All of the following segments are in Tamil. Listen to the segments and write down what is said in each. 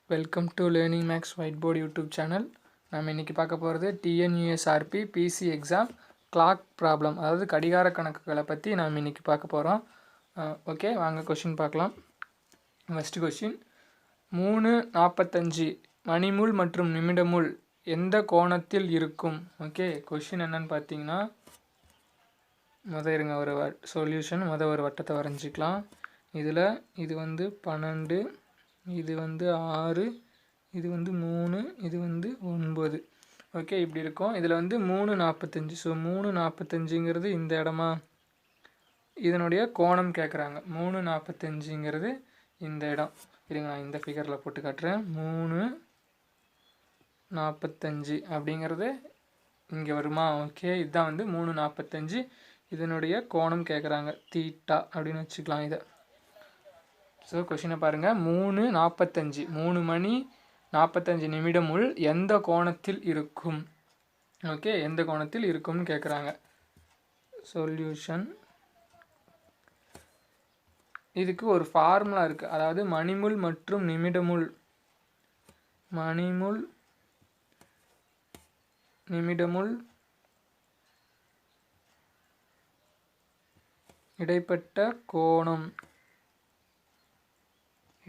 Welcome to learning maths white board YouTube channel. நம்ம இன்றைக்கி பார்க்க போகிறது TNUSRB PC exam clock problem, அதாவது கடிகார கணக்குகளை பற்றி நாம் இன்றைக்கி பார்க்க போகிறோம். ஓகே, வாங்க கொஷின் பார்க்கலாம். ஃபஸ்ட்டு கொஷின், 3:45 மணிமுள் மற்றும் நிமிடமுள் எந்த கோணத்தில் இருக்கும்? ஓகே, கொஷின் என்னன்னு பார்த்தீங்கன்னா, இருங்க ஒரு சொல்யூஷன் ஒரு வட்டத்தை வரைஞ்சிக்கலாம். இதில் இது 12, இது 6, இது 3, இது 9. ஓகே, இப்படி இருக்கும். இதில் 3:45. ஸோ 3:45ங்கிறது இந்த இடமா, இதனுடைய கோணம் கேட்குறாங்க. 3:45ங்கிறது இந்த இடம். இருங்க, நான் இந்த ஃபிகரில் போட்டு காட்டுறேன். 3:45 அப்படிங்கிறது இங்கே வருமா? ஓகே, இதுதான் 3:45. இதனுடைய கோணம் கேட்குறாங்க, தீட்டா அப்படின்னு வச்சுக்கலாம் இதை. ஸோ கொஷினை பாருங்கள். 3:45, 3 மணி 45 நிமிடமுள் எந்த கோணத்தில் இருக்கும்? ஓகே, எந்த கோணத்தில் இருக்கும்னு கேட்குறாங்க. சொல்யூஷன், இதுக்கு ஒரு ஃபார்முலா இருக்குது. அதாவது மணிமுள் மற்றும் நிமிடமுள், மணிமுள் நிமிடமுள் இடைப்பட்ட கோணம்,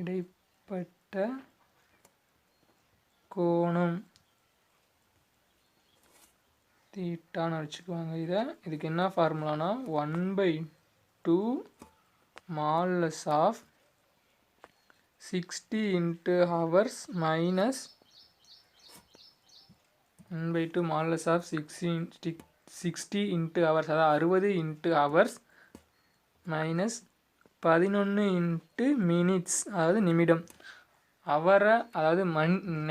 இடைப்பட்ட கோணம் தீட்டான்னு வச்சுக்குவாங்க. இதுக்கு என்ன ஃபார்முலானா 1/2 மாலஸ் ஆஃப் 60 into hours minus 1/2 மாலஸ் ஆஃப் 60 into hours, அதாவது 60 into hours minus 11 into minutes, அதாவது நிமிடம். அவரை, அதாவது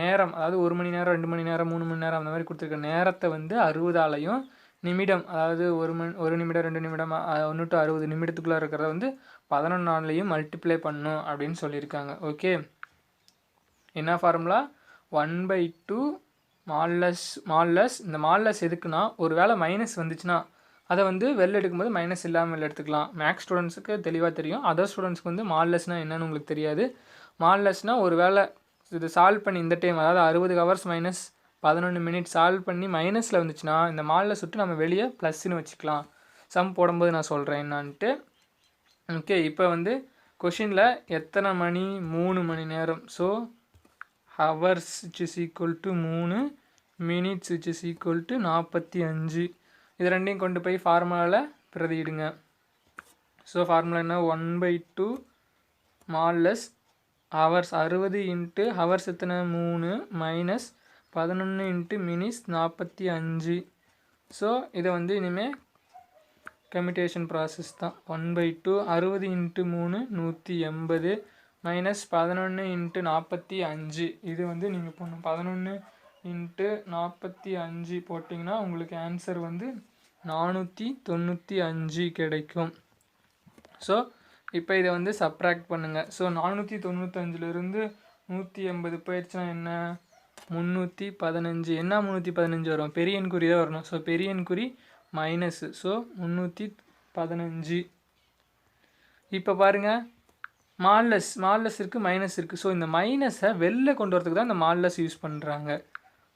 நேரம், அதாவது 1 மணி நேரம், 2 மணி நேரம், 3 மணி நேரம், அந்த மாதிரி கொடுத்துருக்க நேரத்தை 60ஆலையும், நிமிடம் அதாவது 1 நிமிடம், 2 நிமிடம், 1 to 60 நிமிடத்துக்குள்ளே இருக்கிறத 11ஆலையும் மல்டிப்ளை பண்ணும் அப்படின்னு சொல்லியிருக்காங்க. ஓகே, என்ன ஃபார்முலா? 1/2 மால்லஸ். இந்த மால்லஸ் எதுக்குன்னா, ஒரு வேளை மைனஸ் வந்துச்சுன்னா அதை வெளில எடுக்கும்போது மைனஸ் இல்லாமல் வெளில எடுத்துக்கலாம். மேக்ஸ் ஸ்டூடெண்ட்ஸுக்கு தெளிவாக தெரியும். அதர் ஸ்டூடெண்ட்ஸ்க்கு மால்லஸ்னால் என்னன்னு உங்களுக்கு தெரியாது. மால்லஸ்னால் ஒரு வேளை இது சால்வ் பண்ணி இந்த டைம், அதாவது 60 ஹவர்ஸ் மைனஸ் 11 மினிட் சால்வ் பண்ணி மைனஸில் வந்துச்சுன்னா இந்த மால்லஸ் விட்டு நம்ம வெளியே ப்ளஸ்ன்னு வச்சுக்கலாம். சம் போடும்போது நான் சொல்கிறேன் என்னான்ட்டு. ஓகே, இப்போ கொஷினில் எத்தனை மணி? 3 மணி நேரம். So hours which is equal to 3, minutes which is equal to 45. இது ரெண்டையும் கொண்டு போய் ஃபார்முலாவில் பிரதியிடுங்க. ஸோ ஃபார்முலா என்ன? 1/2 மால்லஸ் ஹவர்ஸ் 60 இன்ட்டு ஹவர்ஸ் எத்தனை? 3 மைனஸ் 11 இன்ட்டு மினிட்ஸ் 45. ஸோ இதை இனிமேல் கம்யூட்டேஷன் ப்ராசஸ் தான். 1/2 60 இன்ட்டு 3 180 மைனஸ் 11 இன்ட்டு 45. இது நீங்கள் போடணும். 11 இன்ட்டு 45 போட்டிங்கன்னா உங்களுக்கு ஆன்சர் 495 கிடைக்கும். ஸோ இப்போ இதை சப்ராக்ட் பண்ணுங்கள். ஸோ 495லேருந்து 180 போயிடுச்சுன்னா என்ன? 315. என்ன 315 வரும்? பெரிய எண்குறி தான் வரணும். ஸோ பெரிய எண்குறி மைனஸு. ஸோ 315. இப்போ பாருங்கள், மால்லஸ் இருக்குது, மைனஸ் இருக்குது. ஸோ இந்த மைனஸை வெளில கொண்டு வரதுக்கு தான் இந்த மால்லஸ் யூஸ் பண்ணுறாங்க.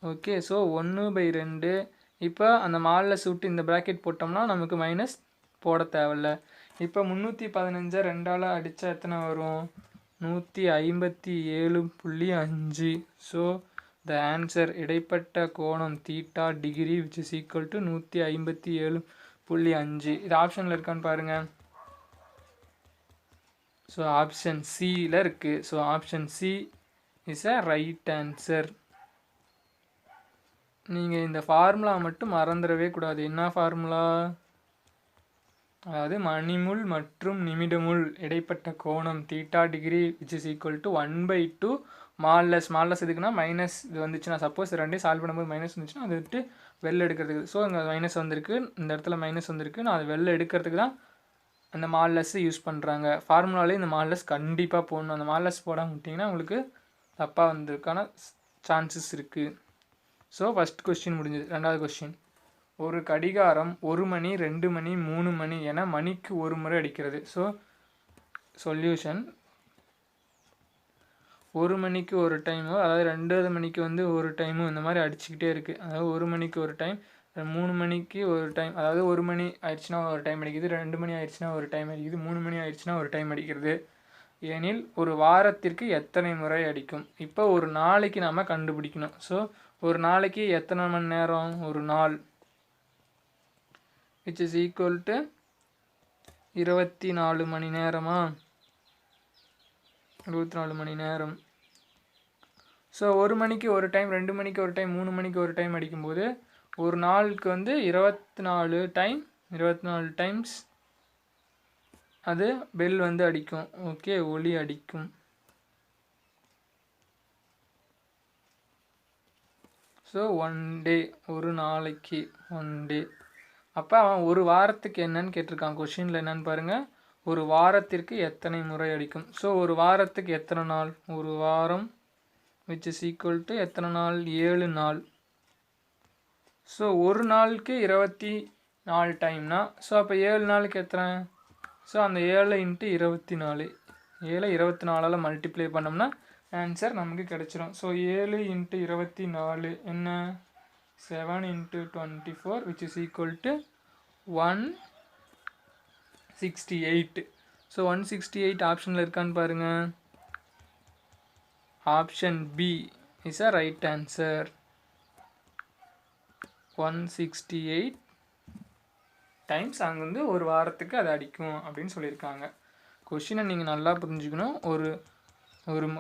Okay, so 1/2. இப்போ அந்த மால்லஸ் விட்டு இந்த ப்ராக்கெட் போட்டோம்னா நமக்கு மைனஸ் போட தேவையில்ல. இப்போ 315 2ஆல் அடித்தா எத்தனை வரும்? 157.5. ஸோ த ஆன்சர், இடைப்பட்ட கோணம் theta degree which is equal to 157.5. இது ஆப்ஷனில் இருக்கான்னு பாருங்கள். ஸோ ஆப்ஷன் சியில் இருக்குது. So option C is a right answer. நீங்கள் இந்த ஃபார்முலா மட்டும் மறந்துடவே கூடாது. என்ன ஃபார்முலா? அதாவது மணிமுள் மற்றும் நிமிடமுள் இடைப்பட்ட கோணம் theta degree which is equal to 1/2 மால்லஸ். மால்லஸ் எதுக்குன்னா மைனஸ் இது வந்துச்சுன்னா, சப்போஸ் ரெண்டையும் சால்வ் பண்ணும்போது மைனஸ் வந்துச்சுன்னா அதை விட்டு வெளில எடுக்கிறதுக்கு. ஸோ இங்கே மைனஸ் வந்திருக்கு, இந்த இடத்துல மைனஸ் வந்திருக்கு. நான் அதை வெளில எடுக்கிறதுக்கு தான் அந்த மால்லஸ் யூஸ் பண்ணுறாங்க. ஃபார்முலாலே இந்த மால்லஸ் கண்டிப்பாக போடணும். அந்த மால்லஸ் போடாமல் விட்டிங்கன்னா உங்களுக்கு தப்பாக வந்ததுக்கான சான்சஸ் இருக்குது. ஸோ ஃபஸ்ட் கொஸ்டின் முடிஞ்சது. ரெண்டாவது கொஸ்டின், ஒரு கடிகாரம் 1 மணி 2 மணி 3 மணி என மணிக்கு ஒரு முறை அடிக்கிறது. ஸோ சொல்யூஷன், 1 மணிக்கு ஒரு டைமோ, அதாவது 2 மணிக்கு வந்து ஒரு டைமும் இந்த மாதிரி அடிச்சுக்கிட்டே இருக்குது. அதாவது 1 மணிக்கு ஒரு டைம், 3 மணிக்கு ஒரு டைம், அதாவது 1 மணி ஆயிடுச்சுன்னா ஒரு டைம் அடிக்குது, 2 மணி ஆயிடுச்சுன்னா ஒரு டைம் அடிக்குது, 3 மணி ஆயிடுச்சுன்னா ஒரு டைம் அடிக்கிறது. எனில் ஒரு வாரத்திற்கு எத்தனை முறை அடிக்கும்? இப்போ ஒரு நாளைக்கு நாம் கண்டுபிடிக்கணும். ஸோ ஒரு நாளைக்கு எத்தனை மணி நேரம்? ஒரு நாள் which is equal to 24 மணி நேரமா? 24 மணி நேரம். ஸோ 1 மணிக்கு ஒரு டைம், 2 மணிக்கு ஒரு டைம், 3 மணிக்கு ஒரு டைம் அடிக்கும்போது ஒரு நாளுக்கு வந்து 24 டைம்ஸ் அது பெல் வந்து அடிக்கும். ஓகே, ஒலி அடிக்கும். ஸோ 1 டே, ஒரு நாளைக்கு 1 டே. அப்போ அவன் ஒரு வாரத்துக்கு என்னன்னு கேட்டிருக்கான். கொஷினில் என்னன்னு பாருங்கள், ஒரு வாரத்திற்கு எத்தனை முறை அடிக்கும். ஸோ ஒரு வாரத்துக்கு எத்தனை நாள்? ஒரு வாரம் which is equal to எத்தனை நாள்? 7 நாள். ஸோ ஒரு நாளுக்கு 24 டைம்னா, ஸோ அப்போ 7 நாளுக்கு எத்தனை? ஸோ அந்த 7 × 24, 7 24ஆல் மல்டிப்ளை பண்ணோம்னா ஆன்சர் நமக்கு கிடச்சிரும். ஸோ 7 × 24 என்ன? 7 × 24 which is equal to 168. So 168 ஆப்ஷனில் இருக்கான்னு பாருங்கள். Option B is a right answer. 168 times அங்கே வந்து ஒரு வாரத்துக்கு அது அடிக்கும் அப்படின்னு சொல்லியிருக்காங்க. கொஷினை நீங்கள் நல்லா புரிஞ்சுக்கணும். ஒரு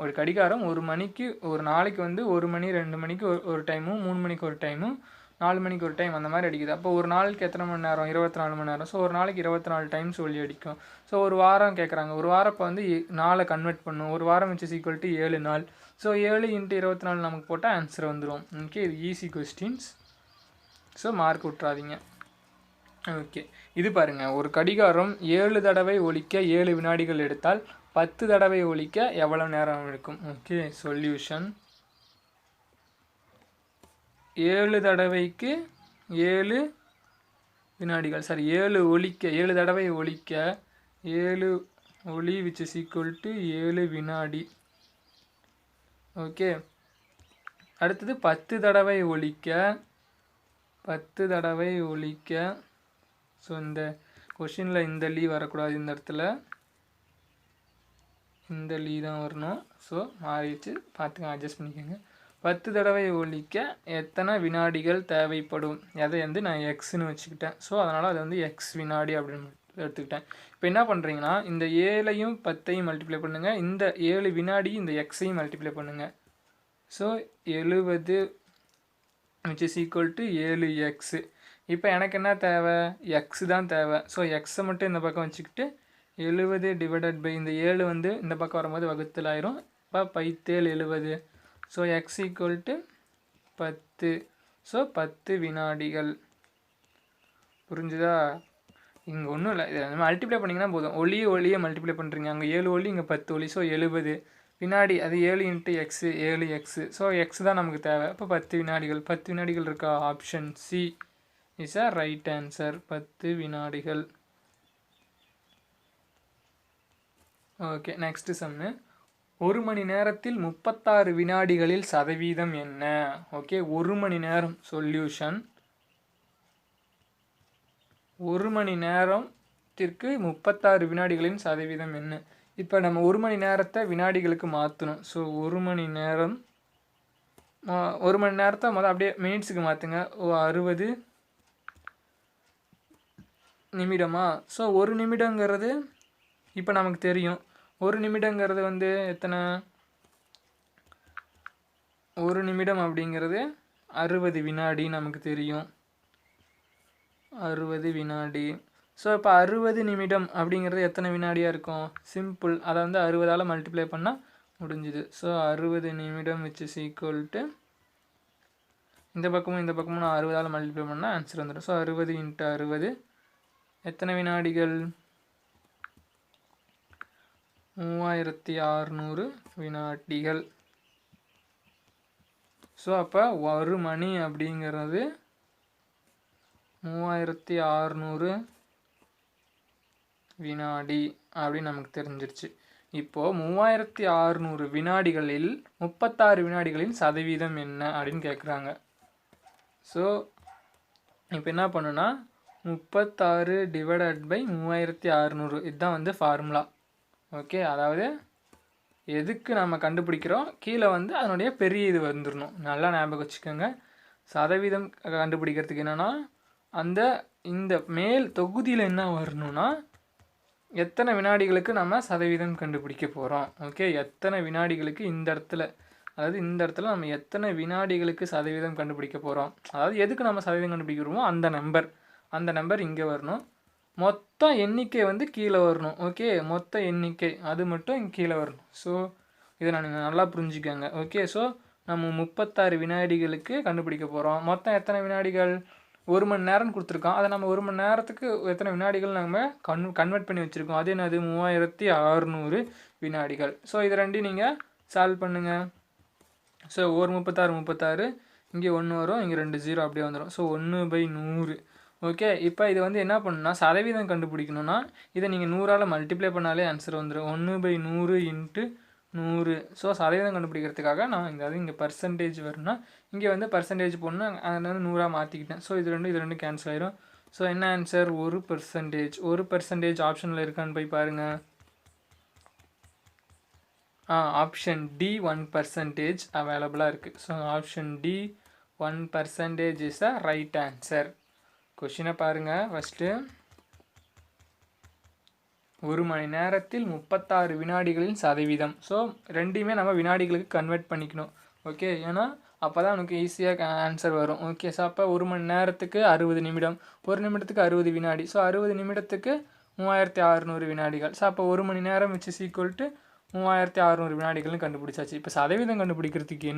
ஒரு கடிகாரம் ஒரு மணிக்கு, ஒரு நாளைக்கு வந்து 1 மணி, 2 மணிக்கு ஒரு டைமும், 3 மணிக்கு ஒரு டைமும், 4 மணிக்கு ஒரு டைம் அந்த மாதிரி அடிக்குது. அப்போ ஒரு நாளுக்கு எத்தனை மணி நேரம்? 24 மணி நேரம். ஸோ ஒரு நாளைக்கு 24 டைம்ஸ் ஒலி அடிக்கும். ஸோ ஒரு வாரம் கேட்குறாங்க. ஒரு வாரம் இப்போ வந்து நாளை கன்வெர்ட் பண்ணும். ஒரு வாரம் which is equal to 7 நாள். ஸோ 7 × 24 நமக்கு போட்டால் ஆன்சர் வந்துடும். ஓகே, இது ஈஸி கொஸ்டின்ஸ். ஸோ மார்க் விட்றாதீங்க. ஓகே, இது பாருங்கள். ஒரு கடிகாரம் 7 தடவை ஒலிக்க 7 வினாடிகள் எடுத்தால் 10 தடவை ஒலிக்க எவ்வளோ நேரம் எடுக்கும்? Okay, solution. 7 தடவைக்கு 7 வினாடிகள், சாரி 7 ஒலிக்க, 7 தடவை ஒலிக்க 7 ஒலி which is equal to 7 வினாடி. ஓகே, அடுத்தது 10 தடவை ஒலிக்க, 10 தடவை ஒலிக்க. ஸோ இந்த கொஷினில் இந்த லீ வரக்கூடாது, இந்த இடத்துல இந்த லீ தான் வரணும். ஸோ மாறிடுச்சு, பார்த்துங்க, அட்ஜஸ்ட் பண்ணிக்கோங்க. 10 தடவை ஒலிக்க எத்தனை வினாடிகள் தேவைப்படும்? அதை வந்து நான் எக்ஸ்ன்னு வச்சுக்கிட்டேன். ஸோ அதனால் அதை வந்து எக்ஸ் வினாடி அப்படின்னு எடுத்துக்கிட்டேன். இப்போ என்ன பண்ணுறீங்கன்னா, இந்த 7ஐயும் 10ஐயும் மல்டிப்ளை பண்ணுங்கள், இந்த 7 வினாடி இந்த எக்ஸையும் மல்டிப்ளை பண்ணுங்கள். So 70 which is equal to 7x. இப்போ எனக்கு என்ன தேவை? எக்ஸ் தான் தேவை. ஸோ எக்ஸை மட்டும் இந்த பக்கம் வச்சுக்கிட்டு 70 டிவைடட் பை இந்த 7 வந்து இந்த பக்கம் வரும்போது வகுத்தில் ஆயிரும். இப்போ 10 70. So X equal to 10. So 10 வினாடிகள். புரிஞ்சுதா? இங்கே ஒன்றும் இல்லை, இதை மல்டிப்ளை பண்ணிங்கன்னா போதும். ஒளியை மல்டிப்ளை பண்ணுறீங்க, அங்கே 7 ஒலி, இங்கே 10 ஒலி. ஸோ 70 வினாடி, அது 7 × எக்ஸு, 7x. ஸோ எக்ஸ் தான் நமக்கு தேவை. இப்போ 10 வினாடிகள். 10 வினாடிகள் இருக்கா? Option C is a right answer. 10 வினாடிகள். ஓகே, நெக்ஸ்ட் சம்மு. 1 மணி நேரத்தில் 36 வினாடிகளில் சதவீதம் என்ன? ஓகே, 1 மணி நேரம். சொல்யூஷன். 1 மணி நேரத்திற்கு 36 வினாடிகளின் சதவீதம் என்ன? இப்போ நம்ம 1 மணி நேரத்தை வினாடிகளுக்கு மாற்றணும். ஸோ 1 மணி நேரம், 1 மணி நேரத்தை அப்படியே மினிட்ஸுக்கு மாற்றுங்க. 60 நிமிடமா? ஸோ 1 நிமிடங்கிறது இப்போ நமக்கு தெரியும். 1 நிமிடங்கிறது வந்து எத்தனை? 1 நிமிடம் அப்படிங்கிறது 60 வினாடி நமக்கு தெரியும். 60 வினாடி. ஸோ இப்போ 60 நிமிடம் அப்படிங்கிறது எத்தனை வினாடியாக இருக்கும்? சிம்பிள், அதை வந்து 60ஆல் மல்டிப்ளை பண்ணால் முடிஞ்சுது. ஸோ 60 நிமிடம் which is equal to, இந்த பக்கமும் நான் 60ஆல் மல்டிப்ளை பண்ணால் ஆன்சர் வந்துடும். ஸோ 60 × 60 எத்தனை வினாடிகள்? 3600 வினாடிகள். ஸோ அப்போ 1 மணி அப்படிங்கிறது 3600 வினாடி அப்படின்னு நமக்கு தெரிஞ்சிருச்சு. இப்போது 3600 வினாடிகளில் 36 வினாடிகளின் சதவீதம் என்ன அப்படின்னு கேட்குறாங்க. ஸோ இப்போ என்ன பண்ணுன்னா 36 டிவைடட் பை 3600 இதுதான் வந்து ஃபார்முலா. ஓகே, அதாவது எதுக்கு நம்ம கண்டுபிடிக்கிறோம் கீழே வந்து அதனுடைய பெரிய இது வந்துடணும். நல்லா ஞாபகம் வச்சுக்கோங்க. சதவீதம் கண்டுபிடிக்கிறதுக்கு என்னென்னா இந்த மேல் தொகுதியில் என்ன வரணும்னா எத்தனை வினாடிகளுக்கு நம்ம சதவீதம் கண்டுபிடிக்க போகிறோம். ஓகே, எத்தனை வினாடிகளுக்கு இந்த இடத்துல நம்ம எத்தனை வினாடிகளுக்கு சதவீதம் கண்டுபிடிக்க போகிறோம், அதாவது எதுக்கு நம்ம சதவீதம் கண்டுபிடிக்கிறோமோ அந்த நம்பர் இங்கே வரணும். மொத்த எண்ணிக்கை வந்து கீழே வரணும். ஓகே, மொத்த எண்ணிக்கை அது மட்டும் இங்கே கீழே வரணும். ஸோ இதை நான் நல்லா புரிஞ்சுக்கோங்க. ஓகே, ஸோ நம்ம 36 வினாடிகளுக்கு கண்டுபிடிக்க போகிறோம். மொத்தம் எத்தனை வினாடிகள், 1 மணி நேரம்னு கொடுத்துருக்கோம். அதை நம்ம 1 மணி நேரத்துக்கு எத்தனை வினாடிகள் நம்ம கன்வெர்ட் பண்ணி வச்சுருக்கோம். அது என்னது 3600 வினாடிகள். ஸோ இது ரெண்டையும் நீங்கள் சால்வ் பண்ணுங்கள். ஸோ ஒரு 36 இங்கே 1 வரும், இங்கே 2 0 அப்படியே வந்துடும். ஸோ 1/100. ஓகே, இப்போ இது வந்து என்ன பண்ணுன்னா சதவீதம் கண்டுபிடிக்கணும்னா இதை நீங்கள் 100ஆல் மல்டிப்ளை பண்ணாலே ஆன்சர் வந்துடும். 1/100 × 100. ஸோ சதவீதம் கண்டுபிடிக்கிறதுக்காக நான் இங்கே பர்சன்டேஜ் வரும்னா இங்கே வந்து பர்சன்டேஜ் போடணும், அதில் வந்து 100ஆக மாற்றிக்கிட்டேன். ஸோ இது ரெண்டும் கேன்சல் ஆயிரும். ஸோ என்ன ஆன்சர் 1%. 1% ஆப்ஷனில் இருக்கான்னு போய் பாருங்கள். ஆப்ஷன் டி 1% அவைலபிளாக இருக்குது. So option D 1% is the right answer. கொஷினை பாருங்கள். ஃபஸ்ட்டு 1 மணி நேரத்தில் 36 வினாடிகளின் சதவீதம். ஸோ ரெண்டையுமே நம்ம வினாடிகளுக்கு கன்வெர்ட் பண்ணிக்கணும். ஓகே, ஏன்னா அப்போ தான் நமக்கு ஈஸியாக ஆன்சர் வரும். ஓகே, ஸோ அப்போ 1 மணி நேரத்துக்கு 60 நிமிடம், 1 நிமிடத்துக்கு 60 வினாடி. ஸோ 60 நிமிடத்துக்கு 3600 வினாடிகள். ஸோ அப்போ 1 மணி நேரம் விச் இஸ் ஈக்குவல் டு 3600 வினாடிகள்னு கண்டுபிடிச்சாச்சு. இப்போ சதவீதம் கண்டுபிடிக்கிறதுக்கு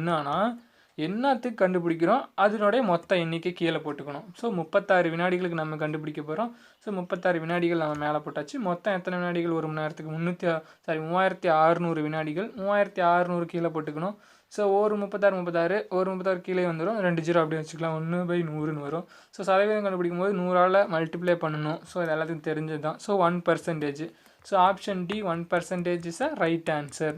என்னத்துக்கு கண்டுபிடிக்கிறோம் அதனுடைய மொத்த எண்ணிக்கை கீழே போட்டுக்கணும். ஸோ 36 வினாடிகளுக்கு நம்ம கண்டுபிடிக்க போகிறோம். ஸோ 36 வினாடிகள் நம்ம மேலே போட்டாச்சு. மொத்தம் எத்தனை வினாடிகள் 1 மணி நேரத்துக்கு 3600 வினாடிகள். 3600 கீழே போட்டுக்கணும். ஸோ ஒரு 36 கீழே வந்துடும், 2 0 அப்படியே வச்சுக்கலாம். 1/100ன்னு வரும். ஸோ சதவீதம் கண்டுபிடிக்கும் போது 100ஆல் மல்டிப்ளை பண்ணணும். ஸோ இது எல்லாத்துக்கும் தெரிஞ்சது தான். So 1%. So option D 1% is a right answer.